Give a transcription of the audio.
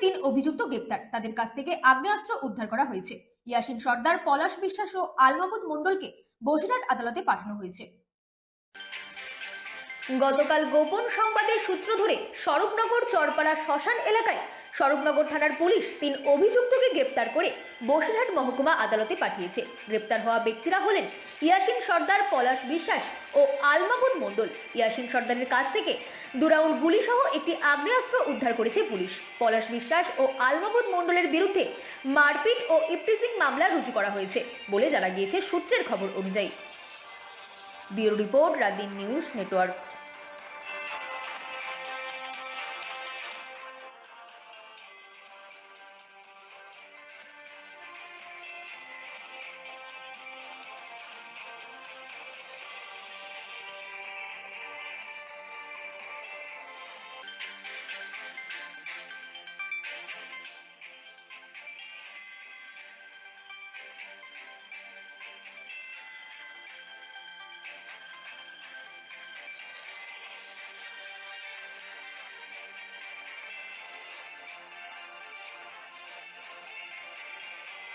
তিন অভিযুক্ত গ্রেপ্তার। তাদের কাছ থেকে আগ্নেয়াস্ত্র উদ্ধার করা হয়েছে। ইয়াসিন সর্দার, পলাশ বিশ্বাস ও আলমাবুদ মণ্ডলকে বসিরহাট আদালতে পাঠানো হয়েছে। গতকাল গোপন সংবাদের সূত্র ধরে স্বরূপনগর চরপাড়া শ্মশান এলাকায় স্বরূপনগর থানার পুলিশ তিন অভিযুক্তকে গ্রেপ্তার করে বসিরহাট মহকুমা আদালতে পাঠিয়েছে। গ্রেপ্তার হওয়া ব্যক্তিরা হলেন ইয়াসিন সর্দার, পলাশ বিশ্বাস ও আলমাবুদ মণ্ডল। ইয়াসিন সর্দারের কাছ থেকে 2 রাউন্ড গুলিসহ একটি আগ্নেয়াস্ত্র উদ্ধার করেছে পুলিশ। পলাশ বিশ্বাস ও আলমাবুদ মণ্ডলের বিরুদ্ধে মারপিট ও ইপটিজিং মামলা রুজু করা হয়েছে বলে জানা গিয়েছে সূত্রের খবর অনুযায়ী। Bureau report, রাতদিন news network.